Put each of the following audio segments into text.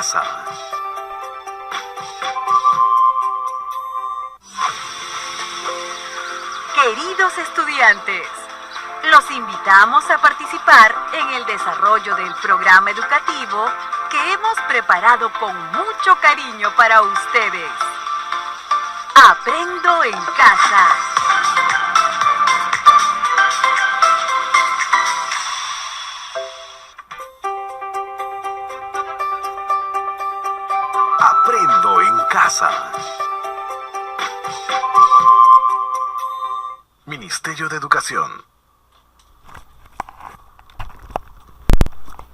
casa. Queridos estudiantes, los invitamos a participar en el desarrollo del programa educativo que hemos preparado con mucho cariño para ustedes. Aprendo en casa. Aprendo en casa. Ministerio de Educación.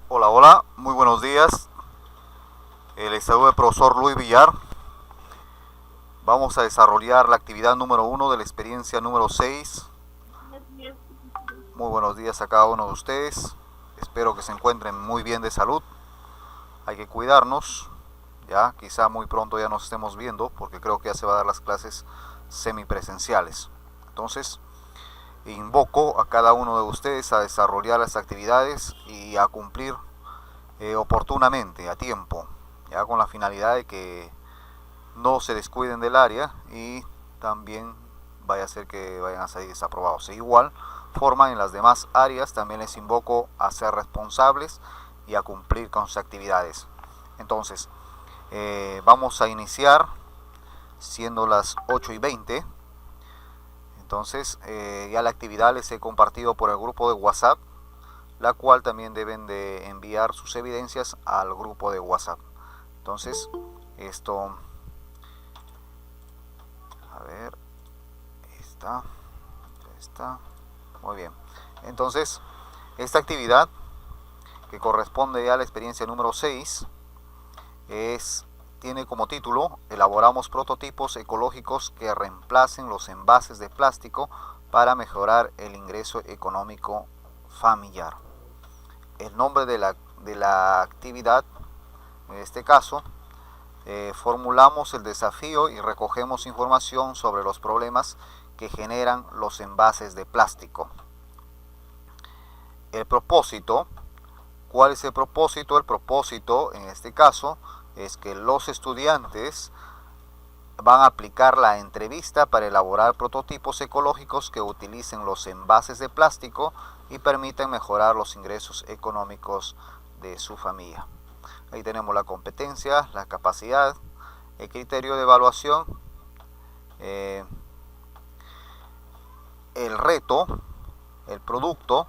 Hola, hola, muy buenos días. Les saluda el profesor Luis Villar. Vamos a desarrollar la actividad número 1 de la experiencia número 6. Muy buenos días a cada uno de ustedes. Espero que se encuentren muy bien de salud. Hay que cuidarnos. Ya, quizá muy pronto ya nos estemos viendo, porque creo que ya se van a dar las clases semipresenciales. Entonces, invoco a cada uno de ustedes a desarrollar las actividades y a cumplir oportunamente, a tiempo, ya con la finalidad de que no se descuiden del área y también vaya a ser que vayan a salir desaprobados. De igual forma, en las demás áreas también les invoco a ser responsables y a cumplir con sus actividades. Entonces, vamos a iniciar siendo las 8:20. Entonces, ya la actividad les he compartido por el grupo de WhatsApp, la cual también deben de enviar sus evidencias al grupo de WhatsApp. Entonces, esto, a ver, está, muy bien. Entonces, esta actividad, que corresponde ya a la experiencia número 6, tiene como título: elaboramos prototipos ecológicos que reemplacen los envases de plástico para mejorar el ingreso económico familiar. El nombre de la actividad, en este caso, formulamos el desafío y recogemos información sobre los problemas que generan los envases de plástico. El propósito, ¿cuál es el propósito? El propósito, en este caso, es que los estudiantes van a aplicar la entrevista para elaborar prototipos ecológicos que utilicen los envases de plástico y permiten mejorar los ingresos económicos de su familia. Ahí tenemos la competencia, la capacidad, el criterio de evaluación, el reto, el producto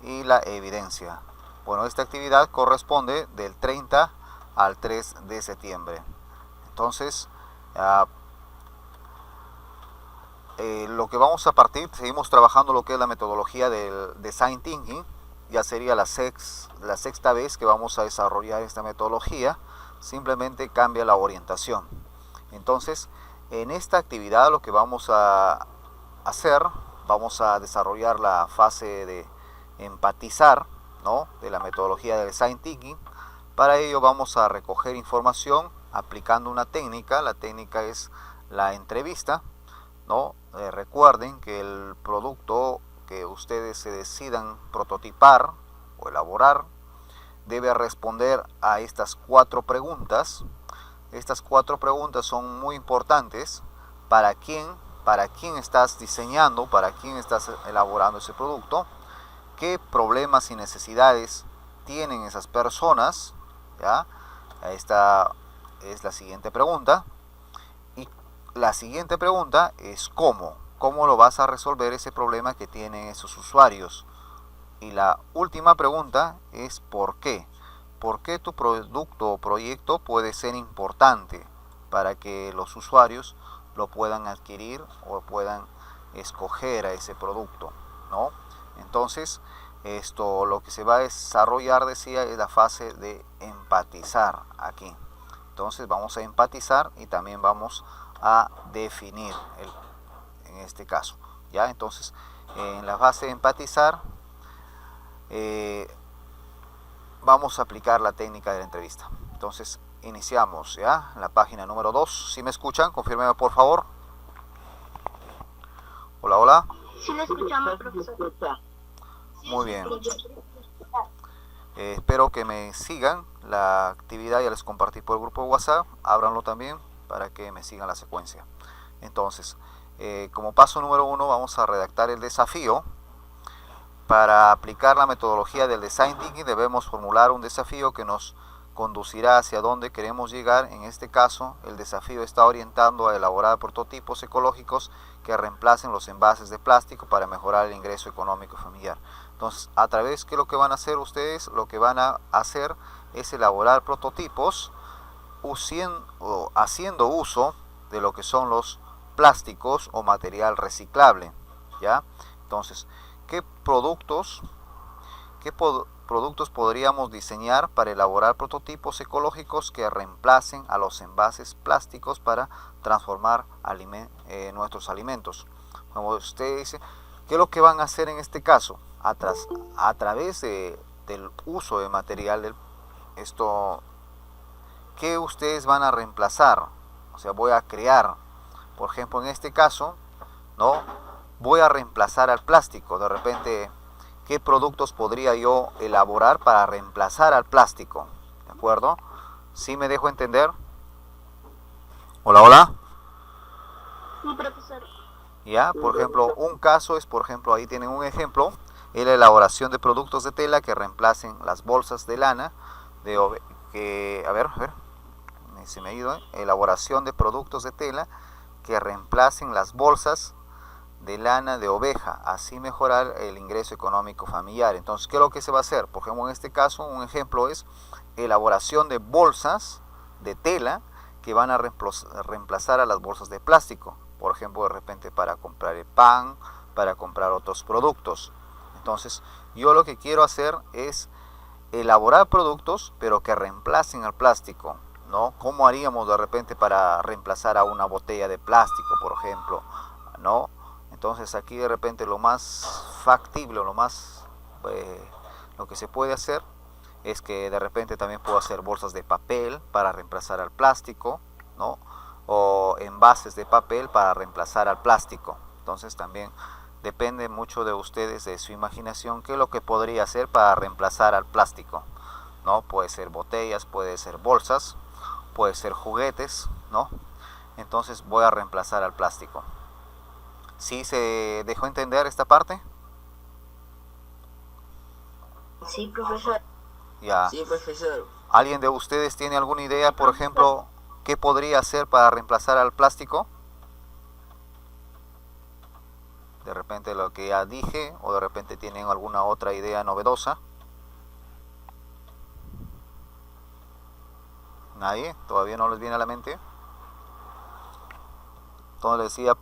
y la evidencia. Bueno, esta actividad corresponde del 30 al 3 de septiembre. Entonces, lo que vamos a partir, seguimos trabajando lo que es la metodología del Design Thinking. Ya sería la sexta vez que vamos a desarrollar esta metodología, simplemente cambia la orientación. Entonces, en esta actividad lo que vamos a hacer, vamos a desarrollar la fase de empatizar, ¿no?, de la metodología del Design Thinking. Para ello vamos a recoger información aplicando una técnica. La técnica es la entrevista, ¿no? Recuerden que el producto que ustedes se decidan prototipar o elaborar debe responder a estas 4 preguntas. Estas 4 preguntas son muy importantes. ¿Para quién estás diseñando? ¿Para quién estás elaborando ese producto? ¿Qué problemas y necesidades tienen esas personas? ¿Ya? Esta es la siguiente pregunta. Y la siguiente pregunta es ¿cómo? ¿Cómo lo vas a resolver ese problema que tienen esos usuarios? Y la última pregunta es ¿por qué? ¿Por qué tu producto o proyecto puede ser importante para que los usuarios lo puedan adquirir o puedan escoger a ese producto, ¿no? Entonces, lo que se va a desarrollar, decía, es la fase de empatizar aquí. Entonces vamos a empatizar y también vamos a definir en este caso, ¿ya? Entonces, en la fase de empatizar vamos a aplicar la técnica de la entrevista. Entonces, iniciamos, ¿ya? La página número 2. ¿Sí me escuchan? Confírmeme, por favor. Hola, hola. Sí, lo escuchamos, profesor. Muy bien. Espero que me sigan la actividad ya les compartí por el grupo de WhatsApp, ábranlo también para que me sigan la secuencia. Entonces, como paso número 1 vamos a redactar el desafío. Para aplicar la metodología del Design Thinking debemos formular un desafío que nos conducirá hacia donde queremos llegar. En este caso, el desafío está orientando a elaborar prototipos ecológicos que reemplacen los envases de plástico para mejorar el ingreso económico familiar. Entonces, a través de lo que van a hacer ustedes, lo que van a hacer es elaborar prototipos haciendo uso de lo que son los plásticos o material reciclable, ¿ya? Entonces, ¿qué productos podríamos diseñar para elaborar prototipos ecológicos que reemplacen a los envases plásticos para transformar nuestros alimentos? Como usted dice, ¿qué es lo que van a hacer en este caso? A través del uso de material, ¿qué ustedes van a reemplazar? O sea, voy a crear, por ejemplo, en este caso, ¿no? Voy a reemplazar al plástico. De repente, ¿qué productos podría yo elaborar para reemplazar al plástico? ¿De acuerdo? ¿Sí me dejo entender? Hola, hola. Sí, profesor. Ya, por ejemplo, un caso es, por ejemplo, ahí tienen un ejemplo, es la elaboración de productos de tela que reemplacen las bolsas de lana, se me ha ido, elaboración de productos de tela que reemplacen las bolsas de lana de oveja, así mejorar el ingreso económico familiar. Entonces, ¿qué es lo que se va a hacer? Por ejemplo, en este caso, un ejemplo es elaboración de bolsas de tela que van a reemplazar a las bolsas de plástico. Por ejemplo, de repente para comprar el pan, para comprar otros productos. Entonces, yo lo que quiero hacer es elaborar productos, pero que reemplacen al plástico, ¿no? ¿Cómo haríamos de repente para reemplazar a una botella de plástico, por ejemplo, ¿no? Entonces aquí de repente lo más factible, lo que se puede hacer es que de repente también puedo hacer bolsas de papel para reemplazar al plástico, ¿no? O envases de papel para reemplazar al plástico. Entonces también depende mucho de ustedes, de su imaginación, qué es lo que podría hacer para reemplazar al plástico, ¿no? Puede ser botellas, puede ser bolsas, puede ser juguetes, ¿no? Entonces voy a reemplazar al plástico. ¿Sí se dejó entender esta parte? Sí, profesor. Ya. Sí, profesor. ¿Alguien de ustedes tiene alguna idea, por ejemplo, qué podría hacer para reemplazar al plástico? De repente lo que ya dije, o de repente tienen alguna otra idea novedosa. ¿Nadie? ¿Todavía no les viene a la mente? Entonces les decía,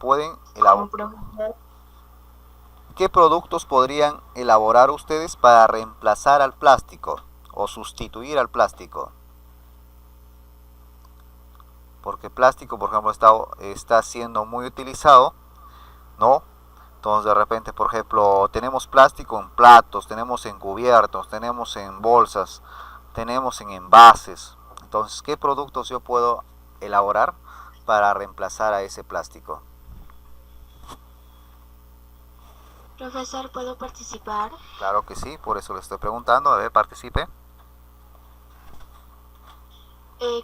¿qué productos podrían elaborar ustedes para reemplazar al plástico o sustituir al plástico? Porque el plástico, por ejemplo, está siendo muy utilizado, ¿no? Entonces de repente, por ejemplo, tenemos plástico en platos, tenemos en cubiertos, tenemos en bolsas, tenemos en envases. Entonces, ¿qué productos yo puedo elaborar para reemplazar a ese plástico? Profesor, ¿puedo participar? Claro que sí, por eso le estoy preguntando. A ver, participe.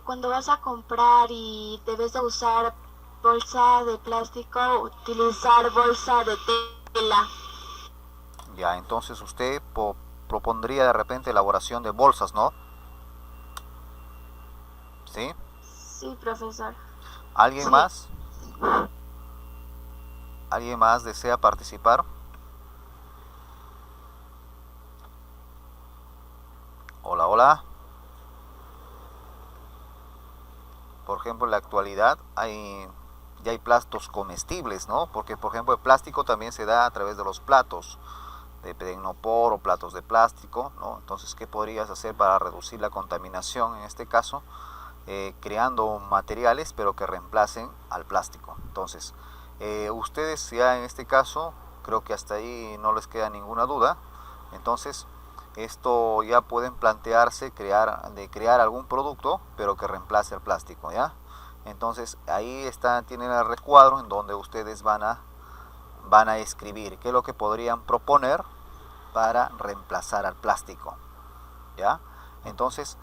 Cuando vas a comprar y debes de usar bolsa de plástico, utilizar bolsa de tela. Ya, entonces usted propondría de repente elaboración de bolsas, ¿no? ¿Sí? Sí, profesor. ¿Alguien Sí. más? ¿Alguien más desea participar? Hola, hola. Por ejemplo, en la actualidad ya hay platos comestibles, ¿no? Porque, por ejemplo, el plástico también se da a través de los platos de inoporro o platos de plástico, ¿no? Entonces, ¿qué podrías hacer para reducir la contaminación en este caso? Creando materiales, pero que reemplacen al plástico. Entonces, ustedes ya en este caso, creo que hasta ahí no les queda ninguna duda. Entonces, esto ya pueden plantearse crear algún producto, pero que reemplace el plástico, ¿ya? Entonces ahí tienen el recuadro en donde ustedes van a escribir qué es lo que podrían proponer para reemplazar al plástico, ¿ya? Entonces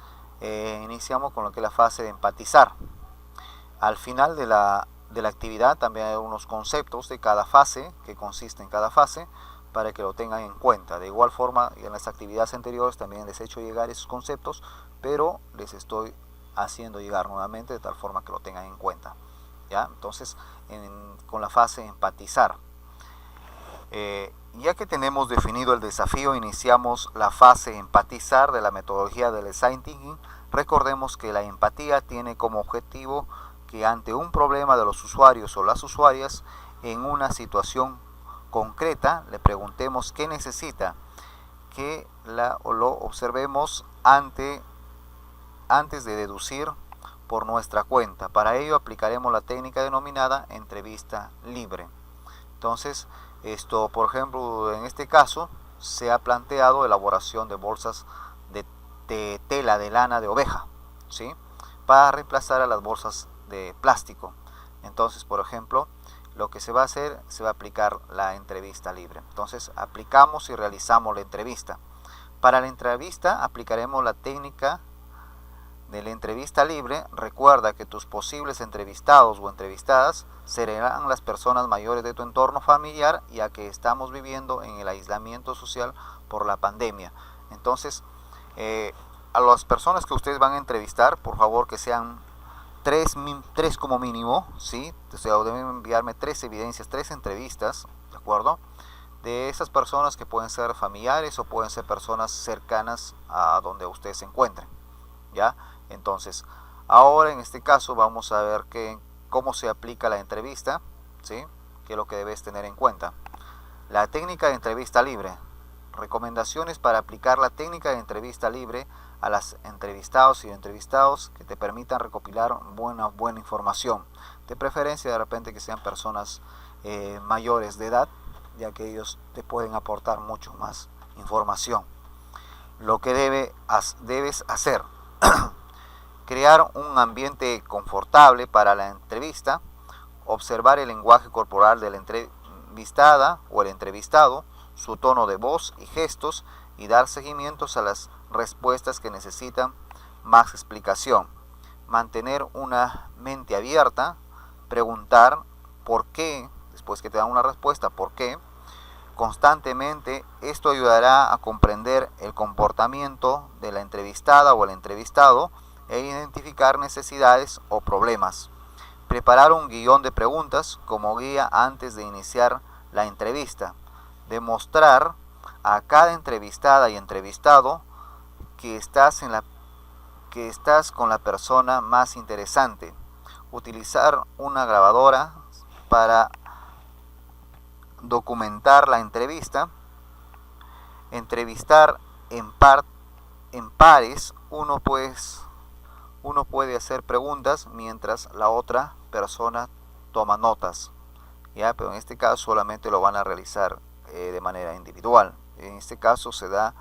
iniciamos con lo que es la fase de empatizar. Al final de la actividad también hay unos conceptos de cada fase, que consiste en cada fase, para que lo tengan en cuenta. De igual forma, en las actividades anteriores también les he hecho llegar esos conceptos, pero les estoy haciendo llegar nuevamente de tal forma que lo tengan en cuenta. ¿Ya? Entonces, con la fase empatizar. Ya que tenemos definido el desafío, iniciamos la fase empatizar de la metodología del Design Thinking. Recordemos que la empatía tiene como objetivo que ante un problema de los usuarios o las usuarias en una situación concreta le preguntemos qué necesita, que lo observemos antes de deducir por nuestra cuenta. Para ello aplicaremos la técnica denominada entrevista libre. Entonces, por ejemplo, en este caso se ha planteado elaboración de bolsas de tela de lana de oveja, ¿sí? Para reemplazar a las bolsas de plástico. Entonces, por ejemplo, lo que se va a hacer, se va a aplicar la entrevista libre. Entonces, aplicamos y realizamos la entrevista. Para la entrevista aplicaremos la técnica de la entrevista libre. Recuerda que tus posibles entrevistados o entrevistadas serán las personas mayores de tu entorno familiar, ya que estamos viviendo en el aislamiento social por la pandemia. Entonces, a las personas que ustedes van a entrevistar, por favor que sean tres como mínimo, ¿sí? O sea, deben enviarme 3 evidencias, 3 entrevistas, ¿de acuerdo? De esas personas que pueden ser familiares o pueden ser personas cercanas a donde ustedes se encuentren, ¿ya? Entonces, ahora en este caso vamos a ver cómo se aplica la entrevista, ¿sí? ¿Qué es lo que debes tener en cuenta? La técnica de entrevista libre. Recomendaciones para aplicar la técnica de entrevista libre a las entrevistados y entrevistados que te permitan recopilar buena información. De preferencia, de repente, que sean personas mayores de edad, ya que ellos te pueden aportar mucho más información. Lo que debes hacer: crear un ambiente confortable para la entrevista, observar el lenguaje corporal de la entrevistada o el entrevistado, su tono de voz y gestos, y dar seguimientos a las respuestas que necesitan más explicación. Mantener una mente abierta, preguntar por qué, después que te dan una respuesta, por qué, constantemente. Esto ayudará a comprender el comportamiento de la entrevistada o el entrevistado e identificar necesidades o problemas. Preparar un guión de preguntas como guía antes de iniciar la entrevista. Demostrar a cada entrevistada y entrevistado que estás con la persona más interesante. Utilizar una grabadora para documentar la entrevista. Entrevistar en pares. Uno puede hacer preguntas mientras la otra persona toma notas, ¿ya? Pero en este caso solamente lo van a realizar de manera individual. En este caso se da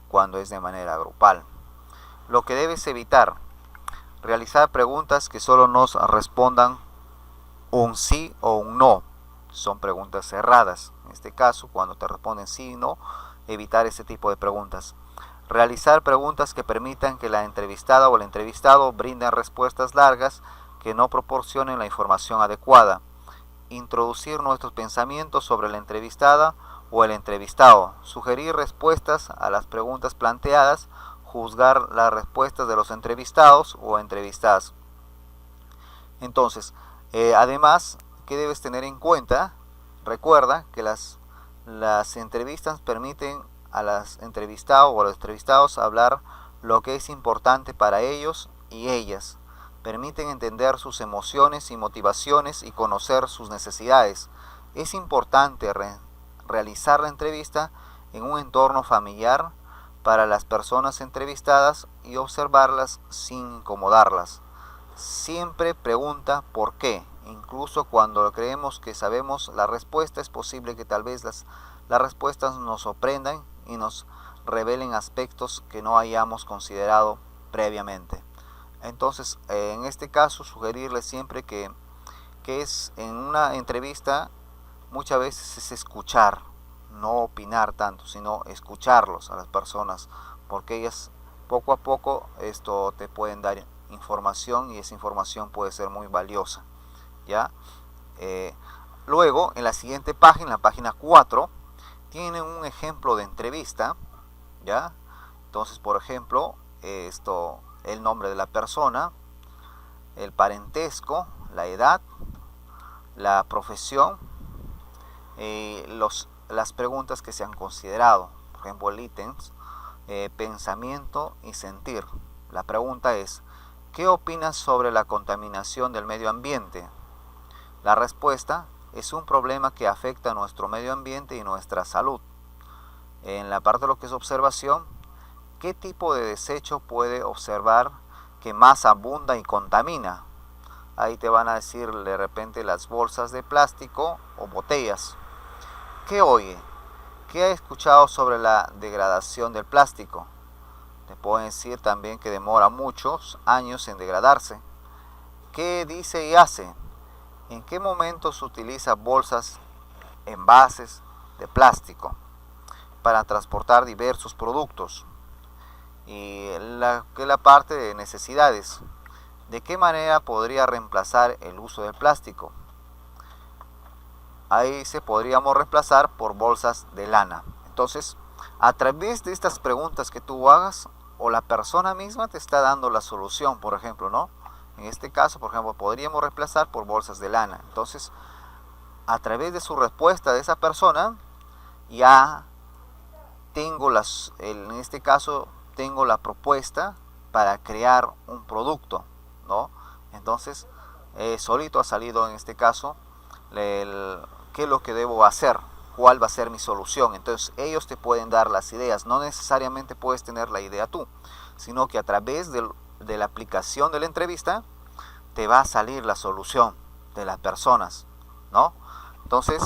cuando es de manera grupal. Lo que debes evitar: realizar preguntas que solo nos respondan un sí o un no. Son preguntas cerradas. En este caso, cuando te responden sí y no, evitar ese tipo de preguntas. Realizar preguntas que permitan que la entrevistada o el entrevistado brinden respuestas largas que no proporcionen la información adecuada. Introducir nuestros pensamientos sobre la entrevistada o el entrevistado. Sugerir respuestas a las preguntas planteadas. Juzgar las respuestas de los entrevistados o entrevistadas. Entonces, además, ¿qué debes tener en cuenta? Recuerda que las entrevistas permiten a las entrevistadas o a los entrevistados hablar lo que es importante para ellos y ellas. Permiten entender sus emociones y motivaciones y conocer sus necesidades. Es importante realizar la entrevista en un entorno familiar para las personas entrevistadas y observarlas sin incomodarlas. Siempre pregunta por qué. Incluso cuando creemos que sabemos la respuesta, es posible que tal vez las respuestas nos sorprendan y nos revelen aspectos que no hayamos considerado previamente. Entonces, en este caso, sugerirles siempre que es en una entrevista, muchas veces es escuchar, no opinar tanto, sino escucharlos a las personas, porque ellas poco a poco esto te pueden dar información y esa información puede ser muy valiosa, ¿ya? Luego, en la siguiente página, la página 4, tiene un ejemplo de entrevista, ¿ya? Entonces, por ejemplo, el nombre de la persona, el parentesco, la edad, la profesión, las preguntas que se han considerado, por ejemplo, el ítems, pensamiento y sentir. La pregunta es, ¿qué opinas sobre la contaminación del medio ambiente? La respuesta es un problema que afecta a nuestro medio ambiente y nuestra salud. En la parte de lo que es observación, ¿qué tipo de desecho puede observar que más abunda y contamina? Ahí te van a decir de repente las bolsas de plástico o botellas. ¿Qué oye? ¿Qué ha escuchado sobre la degradación del plástico? Te pueden decir también que demora muchos años en degradarse. ¿Qué dice y hace? ¿En qué momento se utiliza bolsas, envases de plástico para transportar diversos productos? Y la parte de necesidades. ¿De qué manera podría reemplazar el uso del plástico? Ahí se podríamos reemplazar por bolsas de lana. Entonces, a través de estas preguntas que tú hagas, o la persona misma te está dando la solución, por ejemplo, ¿no? En este caso, por ejemplo, podríamos reemplazar por bolsas de lana. Entonces, a través de su respuesta de esa persona, ya tengo en este caso, tengo la propuesta para crear un producto, ¿no? Entonces, solito ha salido en este caso qué es lo que debo hacer, cuál va a ser mi solución. Entonces ellos te pueden dar las ideas, no necesariamente puedes tener la idea tú, sino que a través de la aplicación de la entrevista te va a salir la solución de las personas, ¿no? Entonces,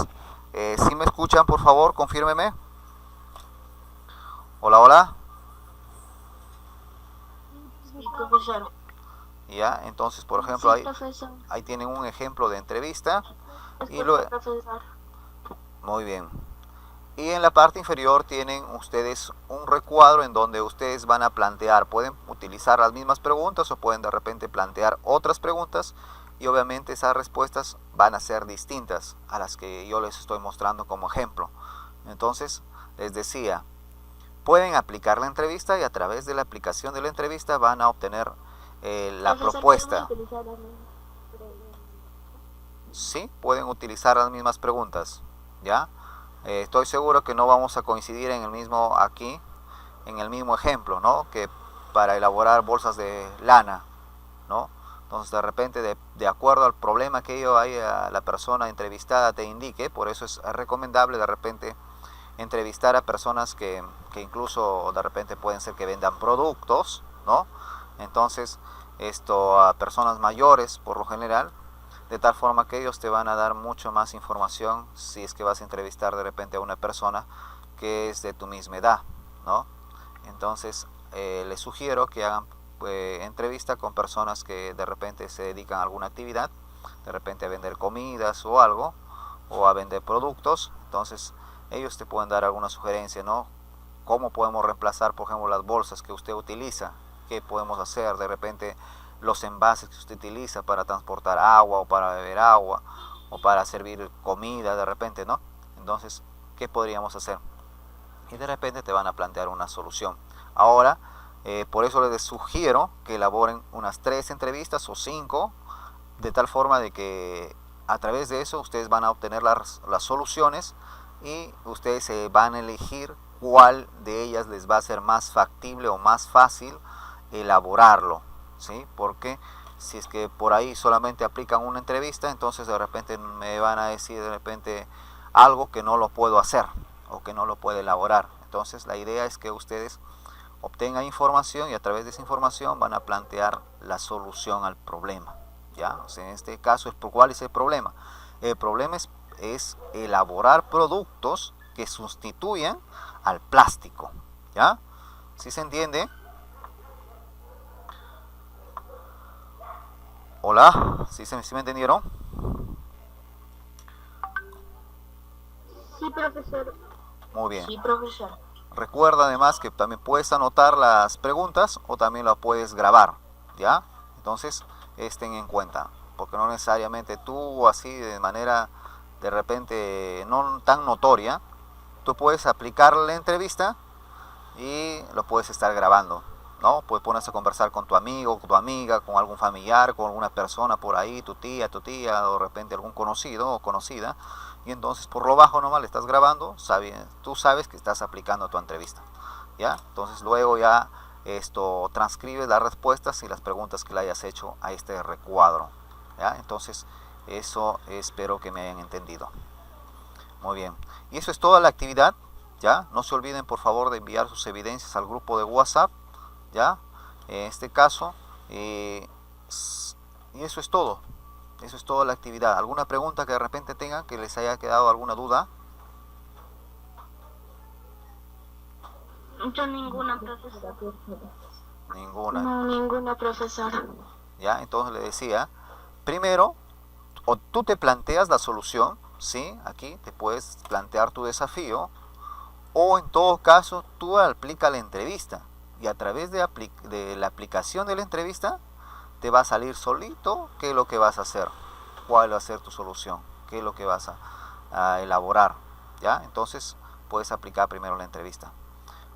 si me escuchan, por favor, confírmeme. Hola, hola. Sí, profesor. Ya, entonces, por ejemplo, Sí, profesor. ahí tienen un ejemplo de entrevista. Y Escucho, luego, profesor. muy bien. Y en la parte inferior tienen ustedes un recuadro en donde ustedes van a plantear, pueden utilizar las mismas preguntas o pueden de repente plantear otras preguntas y obviamente esas respuestas van a ser distintas a las que yo les estoy mostrando como ejemplo. Entonces, les decía, pueden aplicar la entrevista y a través de la aplicación de la entrevista van a obtener la Profesor, propuesta. ¿podemos utilizar las mismas preguntas? Sí, pueden utilizar las mismas preguntas, ¿ya? Estoy seguro que no vamos a coincidir en el mismo aquí, en el mismo ejemplo, ¿no? Que para elaborar bolsas de lana, ¿no? Entonces de repente de acuerdo al problema que la persona entrevistada te indique, por eso es recomendable de repente entrevistar a personas que incluso de repente pueden ser que vendan productos, ¿no? Entonces a personas mayores por lo general, de tal forma que ellos te van a dar mucho más información si es que vas a entrevistar de repente a una persona que es de tu misma edad, ¿no? Entonces les sugiero que hagan entrevista con personas que de repente se dedican a alguna actividad, de repente a vender comidas o algo, o a vender productos. Entonces ellos te pueden dar alguna sugerencia, ¿no? ¿Cómo podemos reemplazar, por ejemplo, las bolsas que usted utiliza? ¿Qué podemos hacer? De repente los envases que usted utiliza para transportar agua o para beber agua o para servir comida de repente, ¿no? Entonces, ¿qué podríamos hacer? Y de repente te van a plantear una solución. Ahora, por eso les sugiero que elaboren unas 3 entrevistas o 5, de tal forma de que a través de eso ustedes van a obtener las soluciones y ustedes se van a elegir cuál de ellas les va a ser más factible o más fácil elaborarlo, ¿sí? Porque si es que por ahí solamente aplican una entrevista, entonces de repente me van a decir de repente algo que no lo puedo hacer o que no lo puedo elaborar. Entonces la idea es que ustedes obtengan información y a través de esa información van a plantear la solución al problema, ¿ya? O sea, en este caso, ¿cuál es el problema? El problema es elaborar productos que sustituyan al plástico, ¿ya? ¿Sí se entiende? Hola, ¿sí me entendieron? Sí, profesor. Muy bien. Sí, profesor. Recuerda además que también puedes anotar las preguntas o también las puedes grabar, ¿ya? Entonces, estén en cuenta, porque no necesariamente tú así de manera de repente no tan notoria, tú puedes aplicar la entrevista y lo puedes estar grabando, ¿no? Puedes ponerse a conversar con tu amigo, con tu amiga, con algún familiar, con alguna persona por ahí, tu tía, o de repente algún conocido o conocida, y entonces por lo bajo nomás le estás grabando, tú sabes que estás aplicando tu entrevista, ¿ya? Entonces luego ya transcribes las respuestas y las preguntas que le hayas hecho a este recuadro, ¿ya? Entonces eso espero que me hayan entendido. Muy bien, y eso es toda la actividad, ¿ya? No se olviden por favor de enviar sus evidencias al grupo de WhatsApp, ¿ya? En este caso, y eso es todo. Eso es toda la actividad. ¿Alguna pregunta que de repente tengan, que les haya quedado alguna duda? Yo ninguna, profesora. Ninguna. No, ninguna, profesora. ¿Ya? Entonces le decía, primero, o tú te planteas la solución, ¿sí? Aquí te puedes plantear tu desafío, o en todo caso, tú aplica la entrevista. Y a través de la aplicación de la entrevista, te va a salir solito qué es lo que vas a hacer, cuál va a ser tu solución, qué es lo que vas a elaborar, ¿ya? Entonces puedes aplicar primero la entrevista.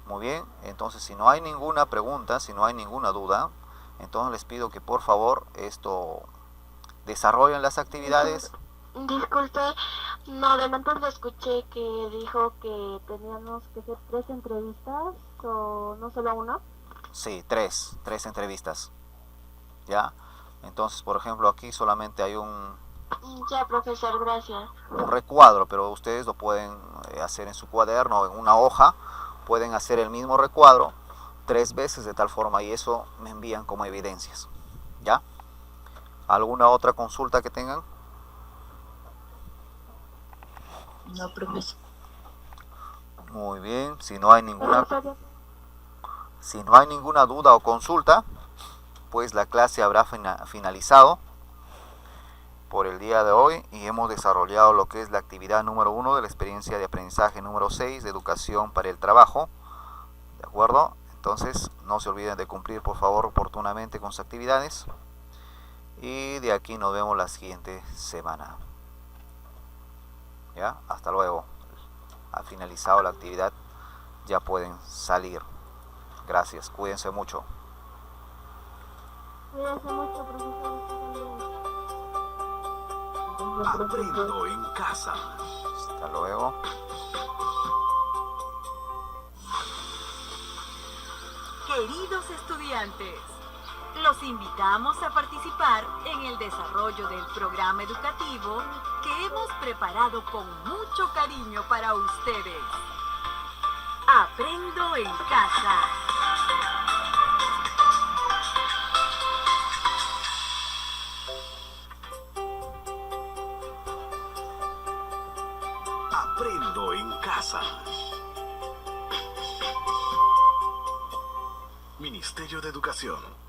Muy bien, entonces si no hay ninguna pregunta, si no hay ninguna duda, entonces les pido que por favor desarrollen las actividades. Disculpe, no, de antes le escuché que dijo que teníamos que hacer 3 entrevistas, o no solo una. Sí, tres entrevistas, ¿ya? Entonces, por ejemplo, aquí solamente hay un Ya, profesor, gracias. recuadro, pero ustedes lo pueden hacer en su cuaderno o en una hoja, pueden hacer el mismo recuadro 3 veces de tal forma, y eso me envían como evidencias, ¿ya? ¿Alguna otra consulta que tengan? No, profesor. Muy bien, si no hay ninguna duda o consulta, pues la clase habrá finalizado por el día de hoy y hemos desarrollado lo que es la actividad número 1 de la experiencia de aprendizaje número 6 de educación para el trabajo, ¿de acuerdo? Entonces no se olviden de cumplir por favor oportunamente con sus actividades y de aquí nos vemos la siguiente semana, ¿ya? Hasta luego. Ha finalizado la actividad, ya pueden salir. Gracias, cuídense mucho. Cuídense mucho, profesor. Aprendo en casa. Hasta luego. Queridos estudiantes, los invitamos a participar en el desarrollo del programa educativo que hemos preparado con mucho cariño para ustedes. Aprendo en casa. Aprendo en casa. Ministerio de Educación.